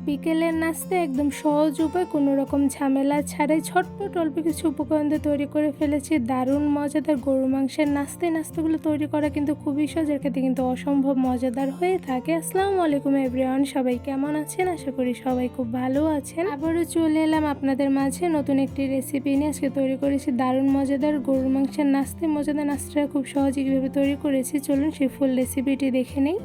বিকেলের নাস্তা একদম সহজ উপায়, কোনো রকম ঝামেলা ছাড়াই ঝটপট অল্প কিছু উপকরণ দিয়ে তৈরি করে ফেলেছি দারুণ মজাদার গরু মাংসের নাস্তা। এই নাস্তাগুলো তৈরি করা কিন্তু খুবই সহজ, এর খেতে কিন্তু অসম্ভব মজাদার হয়ে থাকে। আসসালামু আলাইকুম এভরিওয়ান, সবাই কেমন আছেন? আশা করি সবাই খুব ভালো আছেন। আবারও চলে এলাম আপনাদের মাঝে নতুন একটি রেসিপি নিয়ে। আজকে তৈরি করেছি দারুণ মজাদার গরু মাংসের নাস্তা। মজাদার নাস্তাটা খুব সহজে কীভাবে তৈরি করেছি চলুন সেই ফুল রেসিপিটি দেখে নিই।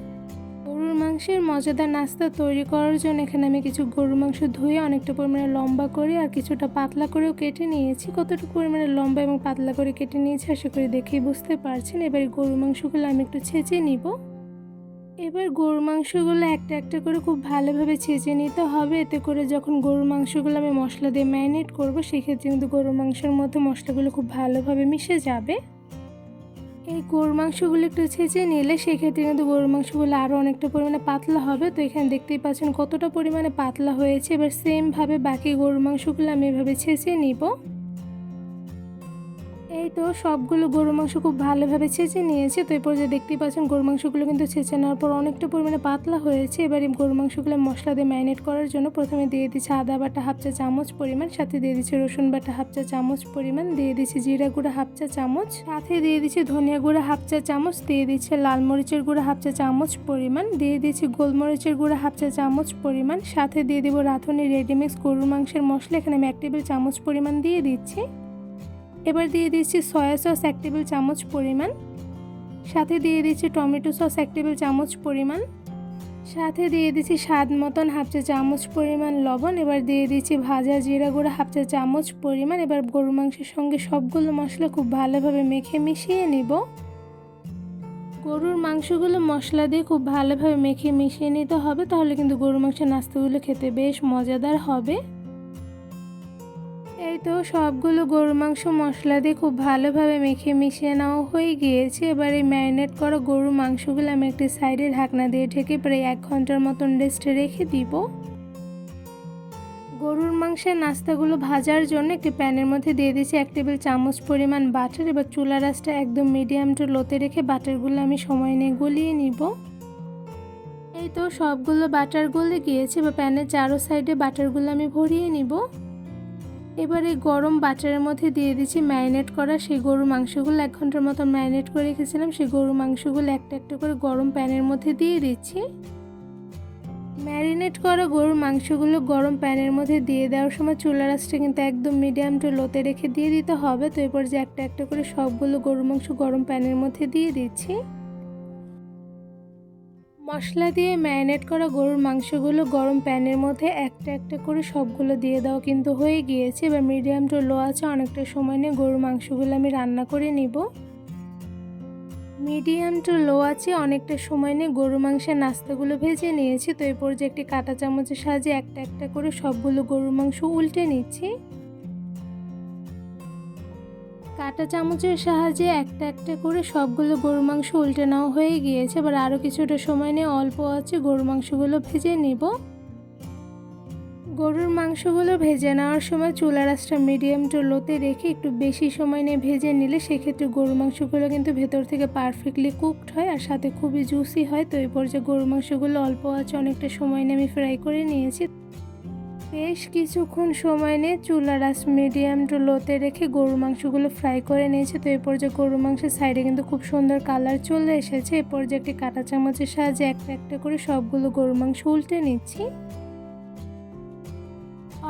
গরুর মাংসের মজাদার নাস্তা তৈরি করার জন্য এখানে আমি কিছু গরুর মাংস ধুয়ে অনেকটা পরিমাণে লম্বা করে আর কিছুটা পাতলা করেও কেটে নিয়েছি। কতটুকু পরিমাণে লম্বা এবং পাতলা করে কেটে নিয়েছি আশা করি দেখেই বুঝতে পারছেন। এবার গরুর মাংসগুলো আমি একটু ছেঁচে নিব। এবার গরুর মাংসগুলো একটা একটা করে খুব ভালোভাবে ছেঁচে নিতে হবে, এতে করে যখন গরুর মাংসগুলো আমি মশলা দিয়ে ম্যারিনেট করবো সেক্ষেত্রে কিন্তু গরুর মাংসের মধ্যে মশলাগুলো খুব ভালোভাবে মিশে যাবে। এই গরুর মাংসগুলো একটু ছেঁচে নিলে সেক্ষেত্রে কিন্তু গরুর মাংসগুলো আরও অনেকটা পরিমাণে পাতলা হবে। তো এখানে দেখতেই পাচ্ছেন কতটা পরিমাণে পাতলা হয়েছে। এবার সেমভাবে বাকি গরুর মাংসগুলো আমি এভাবে ছেঁচে নিব। এই তো সবগুলো গরুর মাংস খুব ভালোভাবে ছেঁচে নিয়েছে। তো এরপর যে দেখতেই পাচ্ছেন গরুর মাংসগুলো কিন্তু ছেঁচে নেওয়ার পর অনেকটা পরিমাণে পাতলা হয়েছে। এবার এই গরুর মাংসগুলো মশলা দিয়ে ম্যারিনেট করার জন্য প্রথমে দিয়ে দিচ্ছি আদা বাটা হাফ চা চামচ পরিমাণ, সাথে দিয়ে দিচ্ছি রসুন বাটা হাফ চা চামচ পরিমাণ, দিয়ে দিচ্ছি জিরা গুঁড়া হাফ চা চামচ, সাথে দিয়ে দিচ্ছি ধনিয়া গুঁড়া হাফ চা চামচ, দিয়ে দিচ্ছি লাল মরিচের গুঁড়া হাফ চা চামচ পরিমাণ, দিয়ে দিচ্ছি গোলমরিচের গুঁড়া হাফ চা চামচ পরিমাণ, সাথে দিয়ে দেবো রাঁধুনি রেডিমিক্স গরুর মাংসের মশলা, এখানে আমি 1 টেবিল চামচ পরিমাণ দিয়ে দিচ্ছি। এবার দিয়ে দিচ্ছি সয়া সস 1 টেবিল চামচ পরিমাণ, সাথে দিয়ে দিচ্ছি টমেটো সস 1 টেবিল চামচ পরিমাণ, সাথে দিয়ে দিচ্ছি স্বাদ মতন হাফ চা চামচ পরিমাণ লবণ। এবার দিয়ে দিচ্ছি ভাজা জিরা গুঁড়া হাফ চা চামচ পরিমাণ। এবার গরুর মাংসের সঙ্গে সবগুলো মশলা খুব ভালোভাবে মেখে মিশিয়ে নিব। গরুর মাংসগুলো মশলা দিয়ে খুব ভালোভাবে মেখে মিশিয়ে নিতে হবে, তাহলে কিন্তু গরুর মাংসের নাস্তাগুলো খেতে বেশ মজাদার হবে। এই তো সবগুলো গরুর মাংস মশলা দিয়ে খুব ভালোভাবে মেখে মিশিয়ে নেওয়া হয়ে গিয়েছে। এবার এই ম্যারিনেট করা গরুর মাংসগুলো আমি একটি সাইডে ঢাকনা দিয়ে ঢেকে প্রায় 1 ঘন্টার মতন রেস্টে রেখে দিব। গরুর মাংসের নাস্তাগুলো ভাজার জন্য একটি প্যানের মধ্যে দিয়ে দিচ্ছি 1 টেবিল চামচ পরিমাণ বাটার। এবার চুলার আঁচটা একদম মিডিয়াম টু লোতে রেখে বাটারগুলো আমি সময় নিয়ে গলিয়ে নিব। এই তো সবগুলো বাটার গলে গিয়েছে। এবার প্যানের চারো সাইডে বাটারগুলো আমি ভরিয়ে নিব। এবার এই গরম বাটারের মধ্যে দিয়ে দিচ্ছি ম্যারিনেট করা সেই গরুর মাংসগুলো 1 ঘন্টার মতো ম্যারিনেট করে রেখেছিলাম। সেই গরুর মাংসগুলো একটা একটা করে গরম প্যানের মধ্যে দিয়ে দিচ্ছি। ম্যারিনেট করা গরুর মাংসগুলো গরম প্যানের মধ্যে দিয়ে দেওয়ার সময় চুলার আঁচটা কিন্তু একদম মিডিয়াম টু লোতে রেখে দিয়ে দিতে হবে। তো এরপর যে একটা একটা করে সবগুলো গরুর মাংস গরম প্যানের মধ্যে দিয়ে দিচ্ছি। মশলা দিয়ে ম্যারিনেট করা গরুর মাংসগুলো গরম প্যানের মধ্যে একটা একটা করে সবগুলো দিয়ে দাও কিন্তু হয়ে গিয়েছে। এবার মিডিয়াম টু লো আছে অনেকটা সময় নিয়ে গরুর মাংসগুলো আমি রান্না করে নিব। মিডিয়াম টু লো আছে অনেকটা সময় নিয়ে গরুর মাংসের নাস্তাগুলো ভেজে নিয়েছি। তো এরপর যে একটি কাঁটা চামচের সাহায্যে একটা একটা করে সবগুলো গরুর মাংস উল্টে নিচ্ছি। কাঁটা চামচের সাহায্যে একটা একটা করে সবগুলো গরুর মাংস উল্টে নেওয়া হয়ে গিয়েছে। এবার আরও কিছুটা সময় নিয়ে অল্প আছে গরুর মাংসগুলো ভেজে নিব। গরুর মাংসগুলো ভেজে নেওয়ার সময় চুলার আঁচটা মিডিয়াম টু লোতে রেখে একটু বেশি সময় নিয়ে ভেজে নিলে সেক্ষেত্রে গরুর মাংসগুলো কিন্তু ভেতর থেকে পারফেক্টলি কুকড হয় আর সাথে খুবই জুসি হয়। তো এরপর যে গরুর মাংসগুলো অল্প আছে অনেকটা সময় নিয়ে আমি ফ্রাই করে নিয়েছি। বেশ কিছুক্ষণ সময় নিয়ে চুলার আঁচ মিডিয়াম টু লোতে রেখে গরুর মাংসগুলো ফ্রাই করে নিয়েছে। তো এরপর যে গরুর মাংসের সাইডে কিন্তু খুব সুন্দর কালার চলে এসেছে। এরপর যে একটি কাঁটা চামচের সাহায্যে একটা একটা করে সবগুলো গরুর মাংস উল্টে নিচ্ছি।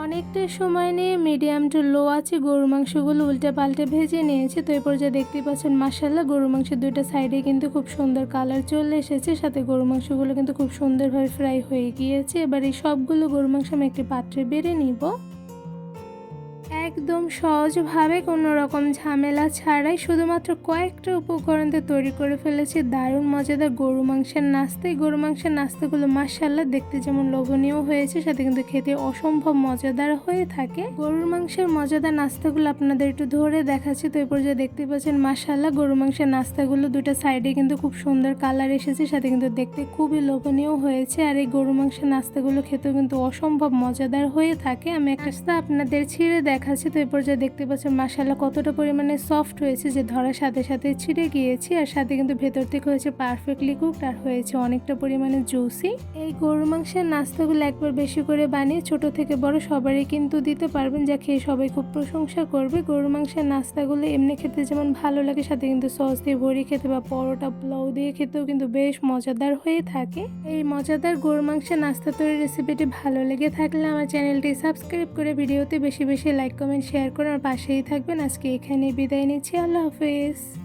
অনেকটা সময় নিয়ে মিডিয়াম টু লো আছে গরুর মাংসগুলো উল্টে পাল্টে ভেজে নিয়েছে। তো এরপর যে দেখতেই পাচ্ছেন মাশাআল্লাহ গরুর মাংসের দুইটা সাইডে কিন্তু খুব সুন্দর কালার চলে এসেছে, সাথে গরুর মাংসগুলো কিন্তু খুব সুন্দরভাবে ফ্রাই হয়ে গিয়েছে। এবার এই সবগুলো গরুর মাংস আমি একটি পাত্রে বেড়ে নিব। একদম সহজভাবে কোনো রকম ঝামেলা ছাড়াই শুধুমাত্র কয়েকটা উপকরণ দিয়ে তৈরি করে ফেলেছি দারুণ মজাদার গরু মাংসের নাস্তা। এই গরু মাংসের নাস্তাগুলো মাশাআল্লাহ দেখতে যেমন লোভনীয় হয়েছে সাথে কিন্তু খেতে অসম্ভব মজাদার হয়ে থাকে। গরুর মাংসের মজাদার নাস্তাগুলো আপনাদের একটু ধরে দেখাচ্ছি। তো এরপর যে দেখতে পাচ্ছেন মাশাআল্লাহ গরু মাংসের নাস্তাগুলো দুটো সাইডে কিন্তু খুব সুন্দর কালার এসেছে, সাথে কিন্তু দেখতে খুবই লোভনীয় হয়েছে। আর এই গরু মাংসের নাস্তাগুলো খেতেও কিন্তু অসম্ভব মজাদার হয়ে থাকে। আমি একটা আপনাদের ছিঁড়ে দেখা দেখাচ্ছি। তো এই পর্যায়ে দেখতে পাচ্ছেন মাশাআল্লাহ কতটা পরিমাণে সফট হয়েছে যে ধরার সাথে সাথে ছিঁড়ে গিয়েছে, আর সাথে কিন্তু ভেতর থেকে হয়েছে পারফেক্টলি কুকড আর হয়েছে অনেকটা পরিমাণে জুসি। এই গরুর মাংসের নাস্তাগুলো একবার বেশি করে বানিয়ে ছোট থেকে বড় সবারই কিন্তু দিতে পারবেন, যা খেয়ে সবাই খুব প্রশংসা করবে। গরুর মাংসের নাস্তাগুলো এমনি খেতে যেমন ভালো লাগে, সাথে কিন্তু সস দিয়ে ভরিয়ে খেতে বা পরোটা পোলাও দিয়ে খেতেও কিন্তু বেশ মজাদার হয়ে থাকে। এই মজাদার গরুর মাংসের নাস্তা তৈরির রেসিপিটি ভালো লেগে থাকলে আমার চ্যানেলটি সাবস্ক্রাইব করে ভিডিওতে বেশি বেশি লাইক কমেন্ট শেয়ার করে আমার পাশেই থাকবেন। আজকে এখানেই বিদায় নিচ্ছি। আল্লাহ হাফেজ।